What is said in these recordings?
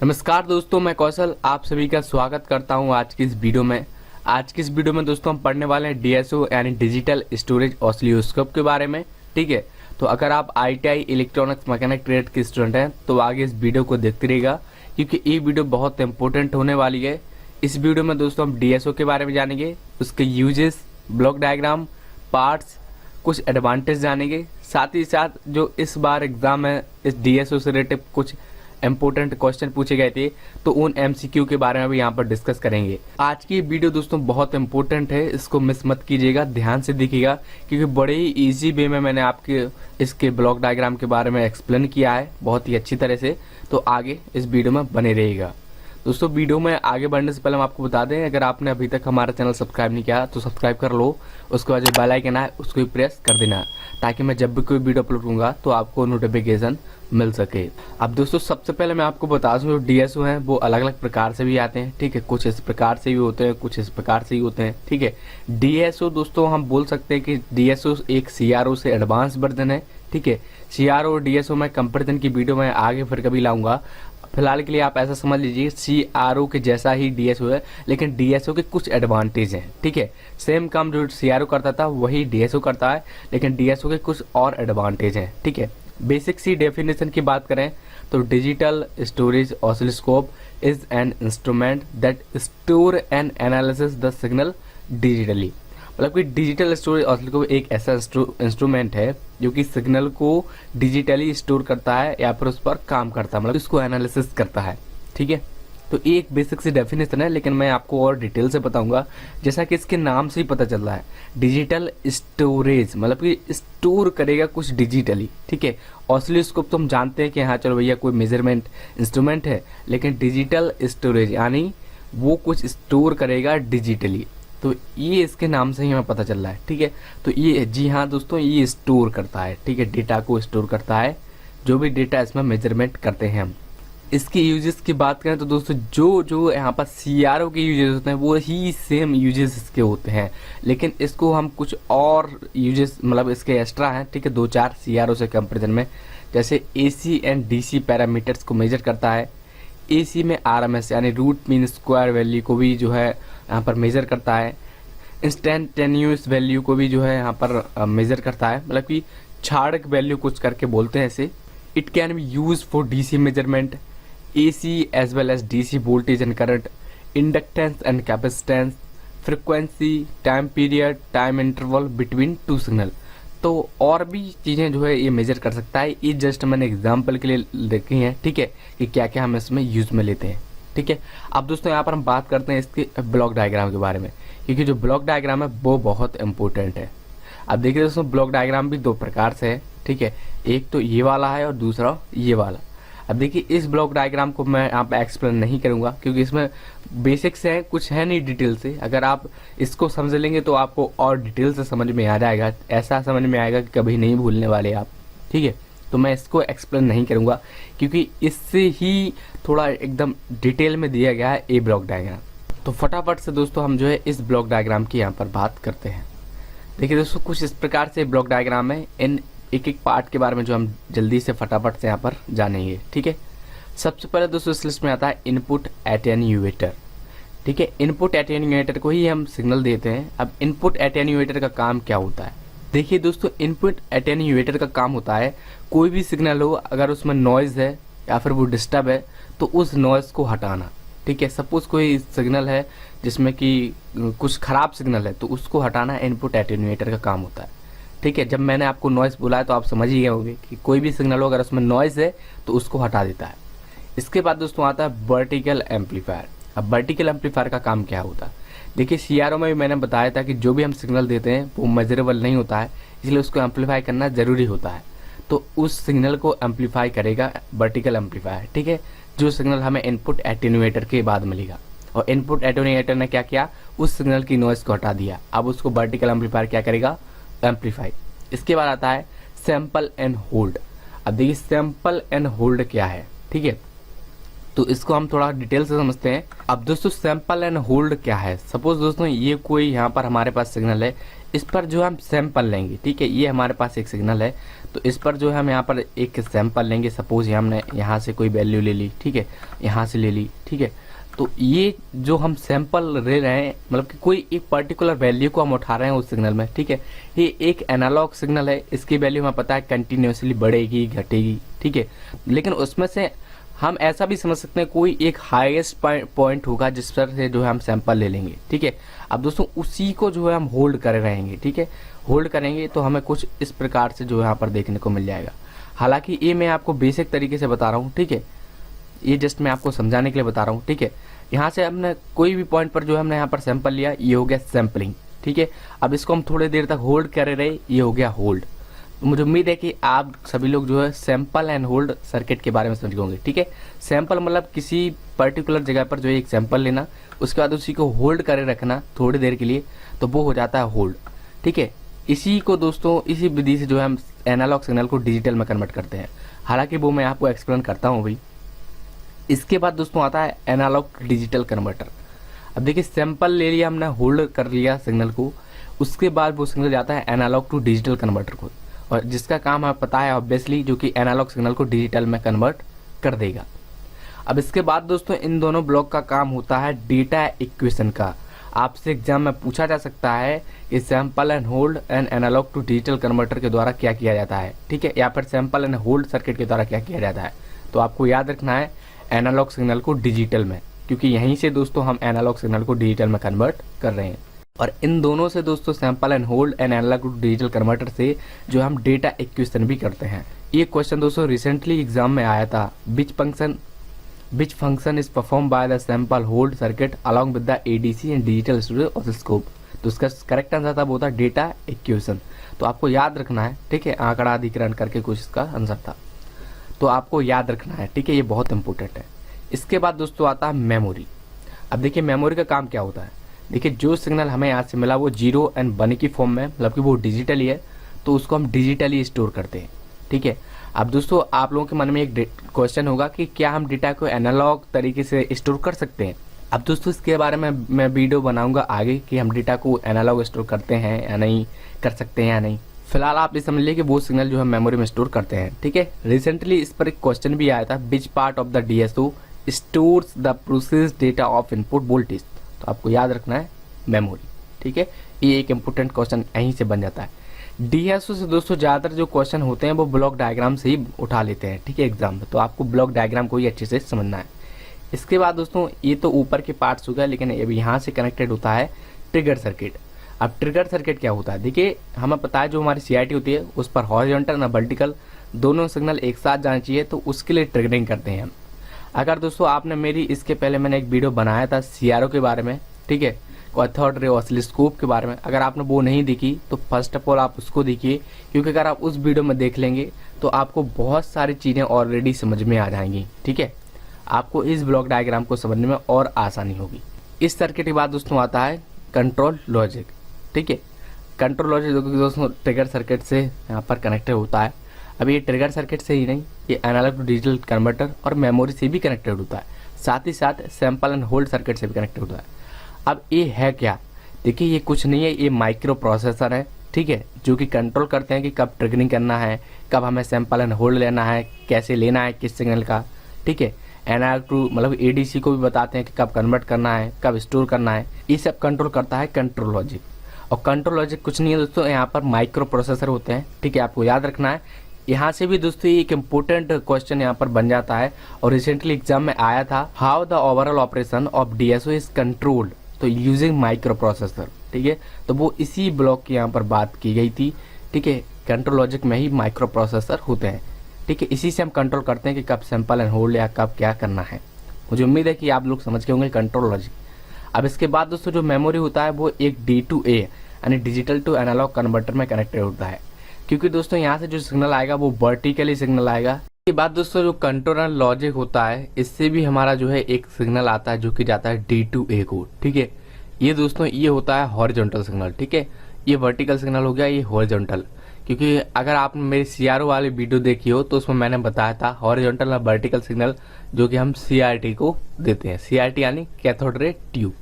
नमस्कार दोस्तों, मैं कौशल आप सभी का स्वागत करता हूं आज की इस वीडियो में। आज की इस वीडियो में दोस्तों हम पढ़ने वाले हैं डीएसओ यानी डिजिटल स्टोरेज ऑसिलोस्कोप के बारे में। ठीक है, तो अगर आप आईटीआई इलेक्ट्रॉनिक्स मैकेनिक ट्रेड के स्टूडेंट हैं तो आगे इस वीडियो को देखते रहिएगा, क्योंकि ये वीडियो बहुत इंपॉर्टेंट होने वाली है। इस वीडियो में दोस्तों हम डीएसओ के बारे में जानेंगे, उसके यूजेस, ब्लॉक डायग्राम, पार्ट्स, कुछ एडवांटेज जानेंगे। साथ ही साथ जो इस बार एग्जाम है इस डीएसओ से रिलेटेड कुछ इंपॉर्टेंट क्वेश्चन पूछे गए थे, तो उन एमसीक्यू के बारे में भी यहाँ पर डिस्कस करेंगे। आज की वीडियो दोस्तों बहुत इंपॉर्टेंट है, इसको मिस मत कीजिएगा, ध्यान से देखिएगा, क्योंकि बड़े ही इजी वे में मैंने आपके इसके ब्लॉक डायग्राम के बारे में एक्सप्लेन किया है बहुत ही अच्छी तरह से। तो आगे इस वीडियो में बने रहिएगा। दोस्तों वीडियो में आगे बढ़ने से पहले हम आपको बता दें, अगर आपने अभी तक हमारा चैनल सब्सक्राइब नहीं किया तो सब्सक्राइब कर लो। उसके बाद जो बेल आइकन है उसको भी प्रेस कर देना, ताकि मैं जब भी कोई वीडियो अपलोड करूँगा तो आपको नोटिफिकेशन मिल सके। अब दोस्तों सबसे पहले मैं आपको बता दूं, जो डीएसओ हैं वो अलग अलग प्रकार से भी आते हैं। ठीक है, कुछ इस प्रकार से भी होते हैं, कुछ इस प्रकार से ही होते हैं। ठीक है, डीएसओ दोस्तों हम बोल सकते हैं कि डीएसओ एक सीआरओ से एडवांस वर्जन है। ठीक है, सीआरओ और डीएसओ में कंपेरिजन की वीडियो मैं आगे फिर कभी लाऊंगा। फिलहाल के लिए आप ऐसा समझ लीजिए सीआरओ के जैसा ही डीएसओ है, लेकिन डीएसओ के कुछ एडवांटेज हैं। ठीक है, सेम काम जो सीआरओ करता था वही डीएसओ करता है, लेकिन डीएसओ के कुछ और एडवांटेज हैं। ठीक है, बेसिक सी डेफिनेशन की बात करें तो digital storage oscilloscope is an instrument that store and analysis the signal digitally. मतलब कि डिजिटल स्टोरेज ऑसिलोस्कोप एक ऐसा इंस्ट्रूमेंट है जो कि सिग्नल को डिजिटली स्टोर करता है या फिर उस पर काम करता है, मतलब इसको एनालिसिस करता है। ठीक है, तो ये एक बेसिक सी डेफिनेशन है, लेकिन मैं आपको और डिटेल से बताऊंगा। जैसा कि इसके नाम से ही पता चल रहा है, डिजिटल स्टोरेज मतलब कि स्टोर करेगा कुछ डिजिटली। ठीक है, ऑसिलोस्कोप तो हम जानते हैं कि हाँ चलो भैया कोई मेजरमेंट इंस्ट्रूमेंट है, लेकिन डिजिटल स्टोरेज यानी वो कुछ स्टोर करेगा डिजिटली, तो ये इसके नाम से ही हमें पता चल रहा है। ठीक है, तो ये जी हाँ दोस्तों ये स्टोर करता है। ठीक है, डेटा को स्टोर करता है, जो भी डेटा इसमें मेजरमेंट करते हैं हम। इसकी यूजेस की बात करें तो दोस्तों जो जो यहाँ पर सीआरओ के यूजेस होते हैं वो ही सेम यूजेस इसके होते हैं, लेकिन इसको हम कुछ और यूजेस मतलब इसके एक्स्ट्रा हैं। ठीक है, दो चार सीआरओ से कंपेरिजन में, जैसे एसी एंड डीसी पैरामीटर्स को मेजर करता है। एसी में आरएमएस यानी रूट मीन स्क्वायर वैल्यू को भी जो है यहाँ पर मेजर करता है। इंस्टेंटेनियस वैल्यू को भी जो है यहाँ पर मेजर करता है, मतलब कि क्षारक वैल्यू कुछ करके बोलते हैं इसे। It can be use for DC measurement, AC as well as DC voltage and current, inductance and capacitance, frequency, time period, time interval between two signal। तो और भी चीज़ें जो है ये मेजर कर सकता है। ये जस्ट मैंने एग्जांपल के लिए देखी हैं। ठीक है, कि क्या क्या हम इसमें यूज में लेते हैं। ठीक है, अब दोस्तों यहाँ पर हम बात करते हैं इसके ब्लॉक डायग्राम के बारे में, क्योंकि जो ब्लॉक डायग्राम है वो बहुत इंपॉर्टेंट है। अब देखिए दोस्तों ब्लॉक डायग्राम भी दो प्रकार से है। ठीक है, एक तो ये वाला है और दूसरा ये वाला। अब देखिए इस ब्लॉक डायग्राम को मैं यहाँ पे एक्सप्लेन नहीं करूँगा, क्योंकि इसमें बेसिक्स हैं, कुछ है नहीं डिटेल से। अगर आप इसको समझ लेंगे तो आपको और डिटेल से समझ में आ जाएगा, ऐसा समझ में आएगा कि कभी नहीं भूलने वाले आप। ठीक है, तो मैं इसको एक्सप्लेन नहीं करूँगा, क्योंकि इससे ही थोड़ा एकदम डिटेल में दिया गया है ये ब्लॉक डायग्राम। तो फटाफट से दोस्तों हम जो है इस ब्लॉक डायग्राम की यहाँ पर बात करते हैं। देखिए दोस्तों कुछ इस प्रकार से ब्लॉक डायग्राम है, इन एक एक पार्ट के बारे में जो हम जल्दी से फटाफट से यहाँ पर जानेंगे। ठीक है, सबसे पहले दोस्तों इस लिस्ट में आता है इनपुट एटेन्यूएटर। ठीक है, इनपुट एटेन्यूएटर को ही हम सिग्नल देते हैं। अब इनपुट एटेन्यूएटर का काम क्या होता है? देखिए दोस्तों इनपुट एटेन्यूएटर का काम होता है, कोई भी सिग्नल हो अगर उसमें नॉइज है या फिर वो डिस्टर्ब है तो उस नॉइज को हटाना। ठीक है, सपोज कोई सिग्नल है जिसमें कि कुछ खराब सिग्नल है तो उसको हटाना इनपुट एटेन्यूएटर का काम होता है। ठीक है, जब मैंने आपको नॉइज़ बोला है तो आप समझ ही गए होंगे कि कोई भी सिग्नल हो अगर उसमें नॉइज़ है तो उसको हटा देता है। इसके बाद दोस्तों आता है वर्टिकल एम्पलीफायर। अब वर्टिकल एम्पलीफायर का काम क्या होता है? देखिए सीआरओ में भी मैंने बताया था कि जो भी हम सिग्नल देते हैं वो मेजरेबल नहीं होता है, इसलिए उसको एम्पलीफाई करना ज़रूरी होता है। तो उस सिग्नल को एम्पलीफाई करेगा वर्टिकल एम्पलीफायर। ठीक है, जो सिग्नल हमें इनपुट एटेन्यूएटर के बाद मिलेगा, और इनपुट एटेन्यूएटर ने क्या किया, उस सिग्नल की नॉइज़ को हटा दिया। अब उसको वर्टिकल एम्पलीफायर क्या करेगा, एम्पलीफाई। इसके बाद आता है सैंपल एंड होल्ड। अब देखिए सैंपल एंड होल्ड क्या है। ठीक है, तो इसको हम थोड़ा डिटेल से समझते हैं। अब दोस्तों सैंपल एंड होल्ड क्या है। सपोज दोस्तों ये कोई यहाँ पर हमारे पास सिग्नल है, इस पर जो हम सैंपल लेंगे, ठीक है, ये हमारे पास एक सिग्नल है, तो इस पर जो है हम यहाँ पर एक सैंपल लेंगे। सपोज हमने यहाँ से कोई वैल्यू ले ली, ठीक है, यहाँ से ले ली, ठीक है, तो ये जो हम सैंपल ले रहे हैं, मतलब कि कोई एक पर्टिकुलर वैल्यू को हम उठा रहे हैं उस सिग्नल में, ठीक है, ये एक एनालॉग सिग्नल है, इसकी वैल्यू हमें पता है कंटिन्यूसली बढ़ेगी घटेगी, ठीक है, लेकिन उसमें से हम ऐसा भी समझ सकते हैं कोई एक हाईएस्ट पॉइंट होगा जिस पर से जो है हम सैंपल ले लेंगे, ठीक है। अब दोस्तों उसी को जो है हम होल्ड करे रहेंगे, ठीक है, होल्ड करेंगे तो हमें कुछ इस प्रकार से जो यहाँ पर देखने को मिल जाएगा। हालांकि ये मैं आपको बेसिक तरीके से बता रहा हूँ, ठीक है, ये जस्ट मैं आपको समझाने के लिए बता रहा हूँ, ठीक है। यहाँ से हमने कोई भी पॉइंट पर जो है हमने यहाँ पर सैंपल लिया, ये हो गया सैंपलिंग, ठीक है। अब इसको हम थोड़ी देर तक होल्ड करे रहे, ये हो गया होल्ड। तो मुझे उम्मीद है कि आप सभी लोग जो है सैंपल एंड होल्ड सर्किट के बारे में समझ गए, ठीक है। सैंपल मतलब किसी पर्टिकुलर जगह पर जो है एक सैंपल लेना, उसके बाद उसी को होल्ड करे रखना थोड़ी देर के लिए, तो वो हो जाता है होल्ड, ठीक है। इसी को दोस्तों इसी विधि से जो है हम एनालॉग सिग्नल को डिजिटल में कन्वर्ट करते हैं। हालांकि वो मैं आपको एक्सप्लेन करता हूँ भाई। इसके बाद दोस्तों आता है एनालॉग डिजिटल कन्वर्टर। अब देखिए सैंपल ले लिया हमने, होल्ड कर लिया सिग्नल को, उसके बाद वो सिग्नल जाता है एनालॉग टू डिजिटल कन्वर्टर को, और जिसका काम हमें पता है ऑब्वियसली, जो कि एनालॉग सिग्नल को डिजिटल में कन्वर्ट कर देगा। अब इसके बाद दोस्तों इन दोनों ब्लॉक का काम होता है डेटा इक्वेशन का। आपसे एग्जाम में पूछा जा सकता है कि sample and hold and analogue to digital converter के द्वारा क्या किया जाता है, ठीक है, या फिर सैंपल एंड होल्ड सर्किट के द्वारा क्या किया जाता है। तो आपको याद रखना है एनालॉग सिग्नल को डिजिटल में, क्योंकि यहीं से दोस्तों हम एनालॉग सिग्नल को डिजिटल में कन्वर्ट कर रहे हैं। और इन दोनों से दोस्तों sample and hold and analogue to digital converter से जो हम डेटा इक्वेशन भी करते हैं। ये क्वेश्चन दोस्तों रिसेंटली एग्जाम में आया था, which function is perform by the sample hold circuit along with the ADC and digital studio oscilloscope. तो उसका करेक्ट आंसर था वो था डेटा इक्वेशन। तो आपको याद रखना है, ठीक है, आंकड़ा अधिकरण करके कुछ इसका आंसर था, तो आपको याद रखना है, ठीक है, ये बहुत इंपॉर्टेंट है। इसके बाद दोस्तों आता है मेमोरी। अब देखिए मेमोरी का काम क्या होता है। देखिए जो सिग्नल हमें यहाँ से मिला वो 0 एंड 1 की फॉर्म में, मतलब कि वो डिजिटली है, तो उसको हम डिजिटली स्टोर करते हैं, ठीक है। अब दोस्तों आप लोगों के मन में एक क्वेश्चन होगा कि क्या हम डेटा को एनालॉग तरीके से स्टोर कर सकते हैं। अब दोस्तों इसके बारे में मैं वीडियो बनाऊंगा आगे कि हम डेटा को एनालॉग स्टोर करते हैं या नहीं, कर सकते हैं या नहीं। फिलहाल आप ये समझ लीजिए कि वो सिग्नल जो हम मेमोरी में स्टोर करते हैं, ठीक है। रिसेंटली इस पर एक क्वेश्चन भी आया था, which part of the DSO stores the process data of input voltage. तो आपको याद रखना है मेमोरी, ठीक है, ये एक इंपॉर्टेंट क्वेश्चन यहीं से बन जाता है। डीएसओ से दोस्तों ज़्यादातर जो क्वेश्चन होते हैं वो ब्लॉक डायग्राम से ही उठा लेते हैं, ठीक है, एग्जाम में, तो आपको ब्लॉक डायग्राम को ही अच्छे से समझना है। इसके बाद दोस्तों ये तो ऊपर के पार्ट्स हो गया, लेकिन अब यहाँ से कनेक्टेड होता है ट्रिगर सर्किट। अब ट्रिगर सर्किट क्या होता है, देखिए हमें पता है जो हमारी सीआईटी होती है उस पर हॉरिजॉन्टल और वर्टिकल दोनों सिग्नल एक साथ जाना चाहिए, तो उसके लिए ट्रिगरिंग करते हैं हम। अगर दोस्तों आपने मेरी इसके पहले मैंने एक वीडियो बनाया था सीआरओ के बारे में, ठीक है, कैथोड रे ऑसिलोस्कोप के बारे में, अगर आपने वो नहीं देखी तो फर्स्ट ऑफ ऑल आप उसको देखिए, क्योंकि अगर आप उस वीडियो में देख लेंगे तो आपको बहुत सारी चीज़ें ऑलरेडी समझ में आ जाएंगी, ठीक है, आपको इस ब्लॉक डायग्राम को समझने में और आसानी होगी। इस सर्किट के बाद दोस्तों आता है कंट्रोल लॉजिक, ठीक है। कंट्रोल लॉजिक दोस्तों ट्रिगर सर्किट से यहाँ पर कनेक्टेड होता है। अब ये ट्रिगर सर्किट से ही नहीं, ये एनालॉग टू डिजिटल कन्वर्टर और मेमोरी से भी कनेक्टेड होता है, साथ ही साथ सैंपल एंड होल्ड सर्किट से भी कनेक्टेड होता है। अब ये है क्या, देखिए ये कुछ नहीं है, ये माइक्रो प्रोसेसर है, ठीक है, जो कि कंट्रोल करते हैं कि कब ट्रिगरिंग करना है, कब हमें सैंपल एंड होल्ड लेना है, कैसे लेना है, किस सिग्नल का, ठीक है। एनालॉग टू मतलब एडीसी को भी बताते हैं कि कब कन्वर्ट करना है, कब स्टोर करना है, ये सब कंट्रोल करता है कंट्रोल लॉजिक। और कंट्रोल लॉजिक कुछ नहीं है दोस्तों, यहाँ पर माइक्रो प्रोसेसर होते हैं, ठीक है, आपको याद रखना है। यहाँ से भी दोस्तों एक इम्पोर्टेंट क्वेश्चन यहाँ पर बन जाता है और रिसेंटली एग्जाम में आया था, how the overall operation of DSO is controlled तो यूजिंग माइक्रो प्रोसेसर, ठीक है, तो वो इसी ब्लॉक की यहाँ पर बात की गई थी, ठीक है। कंट्रोल लॉजिक में ही माइक्रो प्रोसेसर होते हैं, ठीक है, इसी से हम कंट्रोल करते हैं कि कब सैंपल एंड होल्ड या कब क्या करना है। मुझे उम्मीद है कि आप लोग समझ के होंगे कंट्रोल लॉजिक। अब इसके बाद दोस्तों जो मेमोरी होता है वो एक D2A यानी डिजिटल टू एनालॉग कन्वर्टर में कनेक्टेड होता है, क्योंकि दोस्तों यहाँ से जो सिग्नल आएगा वो वर्टिकली सिग्नल आएगा। इसके बाद दोस्तों जो कंट्रोल लॉजिक होता है इससे भी हमारा जो है एक सिग्नल आता है जो कि जाता है D2A को, ठीक है। ये दोस्तों ये होता है हॉरिजॉन्टल सिग्नल, ठीक है, ये वर्टिकल सिग्नल हो गया, ये हॉरिजॉन्टल, क्योंकि अगर आपने मेरी CRO वाली वीडियो देखी हो तो उसमें मैंने बताया था हॉरिजॉन्टल और वर्टिकल सिग्नल जो कि हम CRT को देते हैं, CRT यानी कैथोड रे ट्यूब।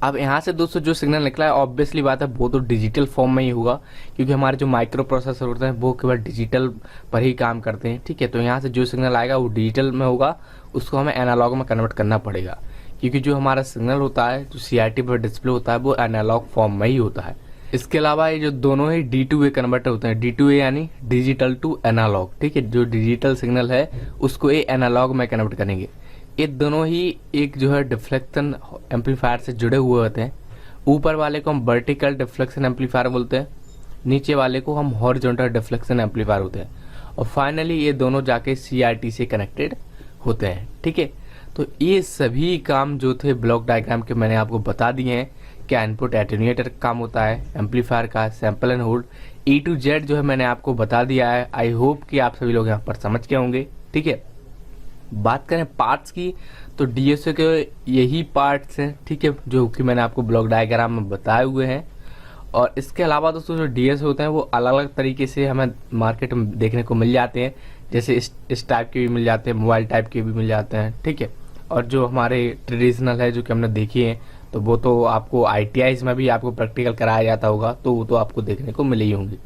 अब यहाँ से दोस्तों जो सिग्नल निकला है ऑब्वियसली बात है वो तो डिजिटल फॉर्म में ही होगा, क्योंकि हमारे जो माइक्रो प्रोसेसर होते हैं वो केवल डिजिटल पर ही काम करते हैं, ठीक है। तो यहाँ से जो सिग्नल आएगा वो डिजिटल में होगा, उसको हमें एनालॉग में कन्वर्ट करना पड़ेगा, क्योंकि जो हमारा सिग्नल होता है जो CRT पर डिस्प्ले होता है वो एनालॉग फॉर्म में ही होता है। इसके अलावा ये जो दोनों ही D2A कन्वर्टर होते हैं, D2A यानी डिजिटल टू एनालॉग, ठीक है। जो डिजिटल सिग्नल है उसको ये एनालॉग में कन्वर्ट करेंगे। ये दोनों ही एक जो है डिफ्लेक्शन एम्पलीफायर से जुड़े हुए होते हैं। ऊपर वाले को हम वर्टिकल डिफ्लेक्शन एम्पलीफायर बोलते हैं, नीचे वाले को हम हॉरिजॉन्टल डिफ्लेक्शन एम्पलीफायर होते हैं, और फाइनली ये दोनों जाके CRT से कनेक्टेड होते हैं, ठीक है। तो ये सभी काम जो थे ब्लॉक डायग्राम के मैंने आपको बता दिए हैं। क्या इनपुट एटेन्यूएटर का काम होता है, एम्पलीफायर का, sample and hold, E to Z जो है मैंने आपको बता दिया है। आई होप कि आप सभी लोग यहाँ पर समझ के होंगे, ठीक है। बात करें पार्ट्स की तो DSO के यही पार्ट्स हैं, ठीक है, जो कि मैंने आपको ब्लॉक डायग्राम में बताए हुए हैं। और इसके अलावा दोस्तों जो DSO होते हैं वो अलग अलग तरीके से हमें मार्केट में देखने को मिल जाते हैं, जैसे इस टाइप के भी मिल जाते हैं, मोबाइल टाइप के भी मिल जाते हैं, ठीक है। और जो हमारे ट्रेडिशनल है जो कि हमने देखी है तो वो तो आपको ITIs में भी आपको प्रैक्टिकल कराया जाता होगा, तो वो तो आपको देखने को मिले ही होंगे।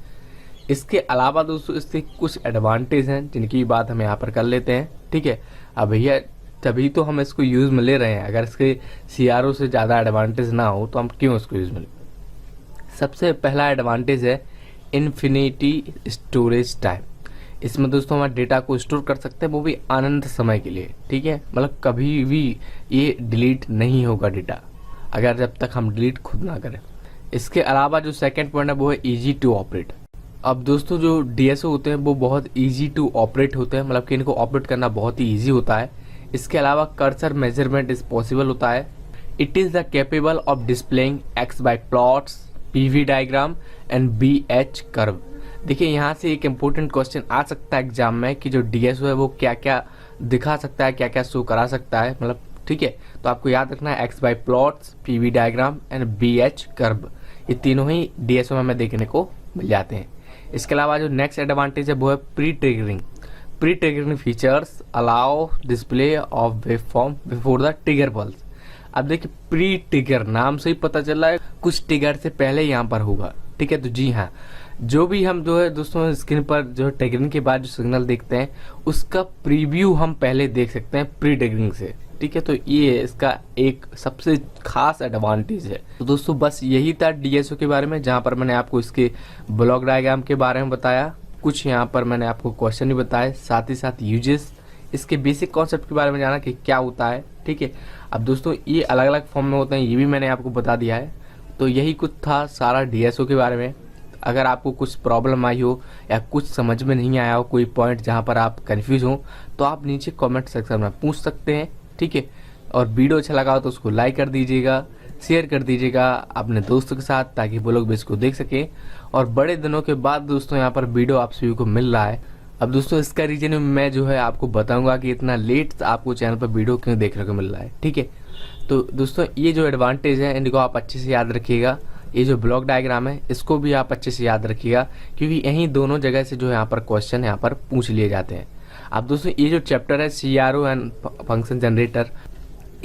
इसके अलावा दोस्तों इससे कुछ एडवांटेज हैं जिनकी बात हम यहाँ पर कर लेते हैं, ठीक है। अब भैया तभी तो हम इसको यूज़ में ले रहे हैं, अगर इसके CRO से ज़्यादा एडवांटेज ना हो तो हम क्यों इसको यूज़ में लें। सबसे पहला एडवांटेज है इन्फिनिटी स्टोरेज टाइम। इसमें दोस्तों हमारे डेटा को स्टोर कर सकते हैं, वो भी अनंत समय के लिए, ठीक है। मतलब कभी भी ये डिलीट नहीं होगा डेटा, अगर जब तक हम डिलीट खुद ना करें। इसके अलावा जो सेकंड पॉइंट है वो है ईजी टू ऑपरेट। अब दोस्तों जो DSO होते हैं वो बहुत ईजी टू ऑपरेट होते हैं, मतलब कि इनको ऑपरेट करना बहुत ही ईजी होता है। इसके अलावा कर्सर मेजरमेंट इज पॉसिबल होता है। It is the capable of displaying x y plots, PV diagram and BH curve. देखिए यहाँ से एक इम्पोर्टेंट क्वेश्चन आ सकता है एग्जाम में कि जो DSO है वो क्या क्या दिखा सकता है, क्या क्या शो करा सकता है, मतलब, ठीक है। तो आपको याद रखना है x y plots, PV diagram and BH curve, ये तीनों ही DSO में हमें देखने को मिल जाते हैं। इसके अलावा जो नेक्स्ट एडवांटेज है वो है pre triggering. Pre triggering features allow display of wave form before the trigger pulse. अब देखिए प्री ट्रिगर नाम से ही पता चल रहा है कुछ ट्रिगर से पहले यहाँ पर होगा, ठीक है। तो जी हाँ, जो भी हम जो है दोस्तों स्क्रीन पर जो ट्रिगरिंग के बाद जो सिग्नल देखते हैं उसका प्रीव्यू हम पहले देख सकते हैं प्री ट्रिगरिंग से, ठीक है। तो ये इसका एक सबसे खास एडवांटेज है। तो दोस्तों बस यही था DSO के बारे में, जहाँ पर मैंने आपको इसके ब्लॉक डायग्राम के बारे में बताया, कुछ यहाँ पर मैंने आपको क्वेश्चन भी बताए, साथ ही साथ यूजेस, इसके बेसिक कॉन्सेप्ट के बारे में जाना कि क्या होता है, ठीक है। अब दोस्तों ये अलग अलग फॉर्म में होते हैं, ये भी मैंने आपको बता दिया है। तो यही कुछ था सारा DSO के बारे में। अगर आपको कुछ प्रॉब्लम आई हो या कुछ समझ में नहीं आया हो, कोई पॉइंट जहाँ पर आप कंफ्यूज हो, तो आप नीचे कमेंट सेक्शन में पूछ सकते हैं, ठीक है। और वीडियो अच्छा लगा हो तो उसको लाइक कर दीजिएगा, शेयर कर दीजिएगा अपने दोस्तों के साथ, ताकि वो लोग भी इसको देख सकें। और बड़े दिनों के बाद दोस्तों यहाँ पर वीडियो आप सभी को मिल रहा है। अब दोस्तों इसका रीजन मैं जो है आपको बताऊंगा कि इतना लेट आपको चैनल पर वीडियो क्यों देखने को मिल रहा है, ठीक है। तो दोस्तों ये जो एडवांटेज है इनको आप अच्छे से याद रखिएगा। ये जो ब्लॉक डायग्राम है इसको भी आप अच्छे से याद रखिएगा, क्योंकि यहीं दोनों जगह से जो यहाँ पर क्वेश्चन यहाँ पर पूछ लिए जाते हैं। अब दोस्तों ये जो चैप्टर है CRO एंड फंक्शन जनरेटर,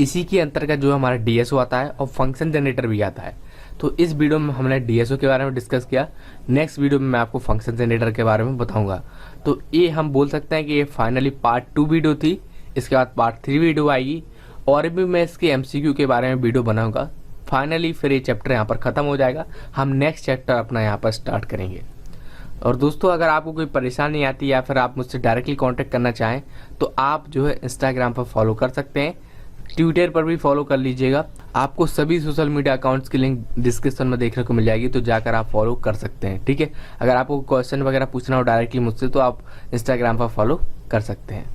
इसी के अंतर्गत जो हमारा DSO आता है और फंक्शन जनरेटर भी आता है। तो इस वीडियो में हमने DSO के बारे में डिस्कस किया, नेक्स्ट वीडियो में मैं आपको फंक्शन जनरेटर के बारे में बताऊंगा। तो ये हम बोल सकते हैं कि ये फाइनली पार्ट 2 वीडियो थी, इसके बाद पार्ट 3 वीडियो आएगी, और भी मैं इसके MCQ के बारे में वीडियो बनाऊंगा। फाइनली फिर ये चैप्टर यहाँ पर ख़त्म हो जाएगा, हम नेक्स्ट चैप्टर अपना यहाँ पर स्टार्ट करेंगे। और दोस्तों अगर आपको कोई परेशानी आती है या फिर आप मुझसे डायरेक्टली कांटेक्ट करना चाहें तो आप जो है इंस्टाग्राम पर फॉलो कर सकते हैं, ट्विटर पर भी फॉलो कर लीजिएगा। आपको सभी सोशल मीडिया अकाउंट्स की लिंक डिस्क्रिप्शन में देखने को मिल जाएगी, तो जाकर आप फॉलो कर सकते हैं, ठीक है। अगर आपको क्वेश्चन वगैरह पूछना हो डायरेक्टली मुझसे तो आप इंस्टाग्राम पर फॉलो कर सकते हैं।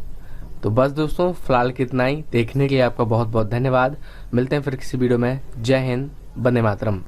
तो बस दोस्तों फिलहाल कितना ही, देखने के लिए आपका बहुत बहुत धन्यवाद। मिलते हैं फिर किसी वीडियो में। जय हिंद, वंदे मातरम।